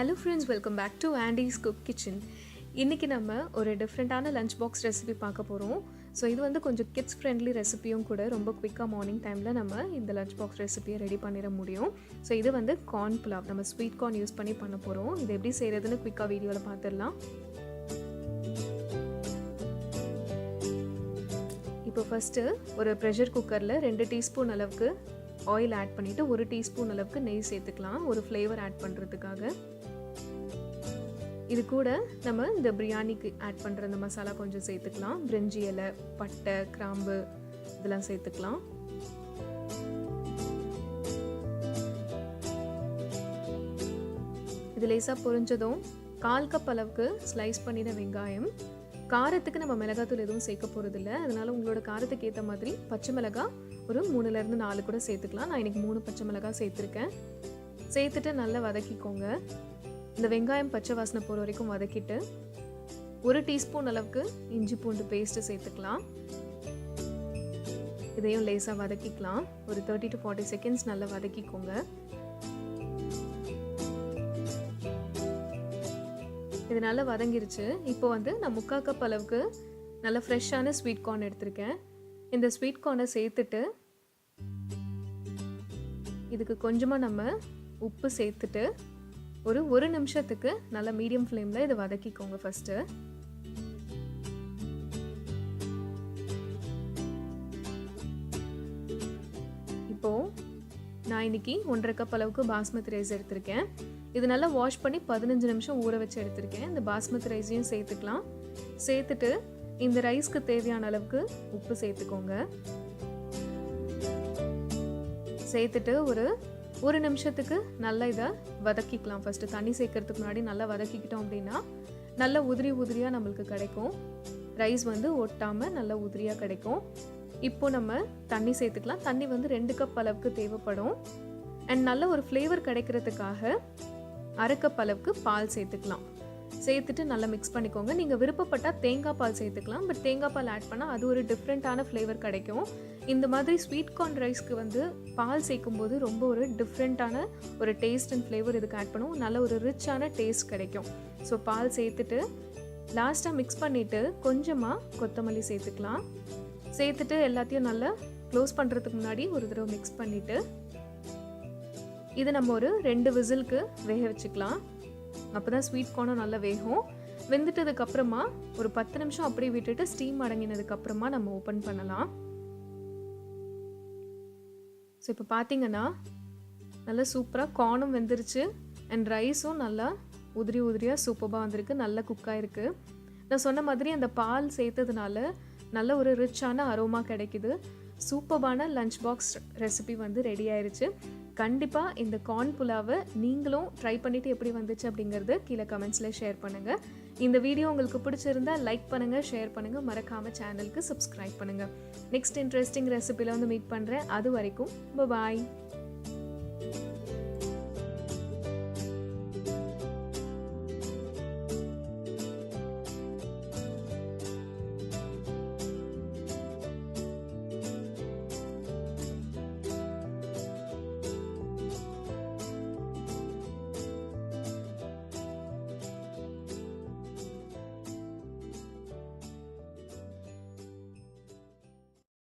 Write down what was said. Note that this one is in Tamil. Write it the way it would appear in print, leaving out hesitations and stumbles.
Hello friends, welcome back to Andy's Cook Kitchen. இன்னைக்கு நம்ம ஒரு டிஃப்ரெண்டான லஞ்ச் பாக்ஸ் ரெசிபி பார்க்க போகிறோம். ஸோ இது வந்து கொஞ்சம் கிட்ஸ் ஃப்ரெண்ட்லி ரெசிபியும் கூட. ரொம்ப குவிக்காக மார்னிங் டைமில் நம்ம இந்த லஞ்ச் பாக்ஸ் ரெசிபியை ரெடி பண்ணிட முடியும். ஸோ இது வந்து கார்ன் புலாவ், நம்ம ஸ்வீட் கார்ன் யூஸ் பண்ணி பண்ண போகிறோம். இது எப்படி செய்கிறதுன்னு குவிக்காக வீடியோவில் பார்த்துடலாம். இப்போ ஃபஸ்ட்டு ஒரு ப்ரெஷர் குக்கரில் 2 டீஸ்பூன் அளவுக்கு ஆயில் ஆட் பண்ணிவிட்டு 1 டீஸ்பூன் அளவுக்கு நெய் சேர்த்துக்கலாம், ஒரு ஃப்ளேவர் ஆட் பண்ணுறதுக்காக. இது கூட நம்ம இந்த பிரியாணிக்கு ஆட் பண்ணுற இந்த மசாலா கொஞ்சம் சேர்த்துக்கலாம். பிரிஞ்சி இலை, பட்டை, கிராம்பு இதெல்லாம் சேர்த்துக்கலாம். இது லேசாக பொரிஞ்சதும் 1/4 கப் அளவுக்கு ஸ்லைஸ் பண்ணின வெங்காயம். காரத்துக்கு நம்ம மிளகாத்தூள் எதுவும் சேர்க்க போகிறதில்ல, அதனால் உங்களோட காரத்துக்கு ஏற்ற மாதிரி பச்சை மிளகாய் ஒரு 3லேருந்து 4 கூட சேர்த்துக்கலாம். நான் இன்றைக்கி 3 பச்சை மிளகாய் சேர்த்துருக்கேன். சேர்த்துட்டு நல்லா வதக்கிக்கோங்க. இந்த வெங்காயம் பச்சை வாசனை போகிற வரைக்கும் வதக்கிட்டு 1 டீஸ்பூன் அளவுக்கு இஞ்சி பூண்டு பேஸ்ட்டு சேர்த்துக்கலாம். இதையும் லேசாக வதக்கிக்கலாம். ஒரு 30 to 40 செகண்ட்ஸ் நல்லா வதக்கிக்கோங்க. இது நல்லா வதங்கிருச்சு. இப்போ வந்து நான் 3/4 கப் அளவுக்கு நல்ல ஃப்ரெஷ்ஷான ஸ்வீட் கார்ன் எடுத்திருக்கேன். இந்த ஸ்வீட் கார்னை சேர்த்துட்டு இதுக்கு கொஞ்சமாக நம்ம உப்பு சேர்த்துட்டு ஒரு 1 நிமிஷத்துக்கு நல்லா மீடியம் ஃப்ளேமில் இதை வதக்கிக்கோங்க. ஃபஸ்ட்டு இப்போது நான் இன்னைக்கு 1/2 கப் அளவுக்கு பாஸ்மதி ரைஸ் எடுத்திருக்கேன். இது நல்லா வாஷ் பண்ணி 15 நிமிஷம் ஊற வச்சு எடுத்திருக்கேன். இந்த பாஸ்மதி ரைஸையும் சேர்த்துக்கலாம். சேர்த்துட்டு இந்த ரைஸ்க்கு தேவையான அளவுக்கு உப்பு சேர்த்துக்கோங்க. சேர்த்துட்டு ஒரு நிமிஷத்துக்கு நல்லா இதை வதக்கிக்கலாம். ஃபஸ்ட்டு தண்ணி சேர்க்கறதுக்கு முன்னாடி நல்லா வதக்கிக்கிட்டோம் அப்படின்னா நல்லா உதிரியாக நம்மளுக்கு கிடைக்கும். ரைஸ் வந்து ஒட்டாமல் நல்லா உதிரியாக கிடைக்கும். இப்போது நம்ம தண்ணி சேர்த்துக்கலாம். தண்ணி வந்து 2 கப் அளவுக்கு தேவைப்படும். அண்ட் நல்ல ஒரு ஃப்ளேவர் கிடைக்கிறதுக்காக 1/2 கப் அளவுக்கு பால் சேர்த்துக்கலாம். சேர்த்துட்டு நல்லா மிக்ஸ் பண்ணிக்கோங்க. நீங்கள் விருப்பப்பட்டால் தேங்காய் பால் சேர்த்துக்கலாம். பட் தேங்காய் பால் ஆட் பண்ணால் அது ஒரு டிஃப்ரெண்ட்டான ஃப்ளேவர் கிடைக்கும். இந்த மாதிரி ஸ்வீட் கார்ன் ரைஸ்க்கு வந்து பால் சேர்க்கும்போது ரொம்ப ஒரு டிஃப்ரெண்ட்டான ஒரு டேஸ்ட் அண்ட் ஃப்ளேவர் இதுக்கு ஆட் பண்ணும். நல்ல ஒரு ரிச்சான டேஸ்ட் கிடைக்கும். ஸோ பால் சேர்த்துட்டு லாஸ்ட்டாக மிக்ஸ் பண்ணிவிட்டு கொஞ்சமாக கொத்தமல்லி சேர்த்துக்கலாம். சேர்த்துட்டு எல்லாத்தையும் நல்லா க்ளோஸ் பண்ணுறதுக்கு முன்னாடி ஒரு தடவை மிக்ஸ் பண்ணிவிட்டு இதை நம்ம ஒரு 2 விசிலுக்கு வேக வச்சுக்கலாம். அப்போ தான் ஸ்வீட் கார்னும் நல்லா வேகும். வெந்துட்டதுக்கப்புறமா ஒரு 10 நிமிஷம் அப்படியே விட்டுட்டு ஸ்டீம் அடங்கினதுக்கப்புறமா நம்ம ஓப்பன் பண்ணலாம். ஸோ இப்போ பார்த்தீங்கன்னா நல்லா சூப்பராக கார்னும் வெந்துருச்சு அண்ட் ரைஸும் நல்லா உதிரியாக சூப்பராக வந்திருக்கு, நல்லா குக்காயிருக்கு. நான் சொன்ன மாதிரி அந்த பால் சேர்த்ததுனால நல்ல ஒரு ரிச்சான அரோமா கிடைக்குது. சூப்பரான லஞ்ச் பாக்ஸ் ரெசிபி வந்து ரெடி ஆயிடுச்சு. கண்டிப்பாக இந்த கார்ன் புலாவை நீங்களும் ட்ரை பண்ணிவிட்டு எப்படி வந்துச்சு அப்படிங்கிறது கீழே கமெண்ட்ஸில் ஷேர் பண்ணுங்கள். இந்த வீடியோ உங்களுக்கு பிடிச்சிருந்தா லைக் பண்ணுங்கள், ஷேர் பண்ணுங்கள், மறக்காமல் சேனலுக்கு சப்ஸ்கிரைப் பண்ணுங்கள். நெக்ஸ்ட் இன்ட்ரெஸ்டிங் ரெசிபியில் வந்து மீட் பண்ணுறேன். அது வரைக்கும் பாய்.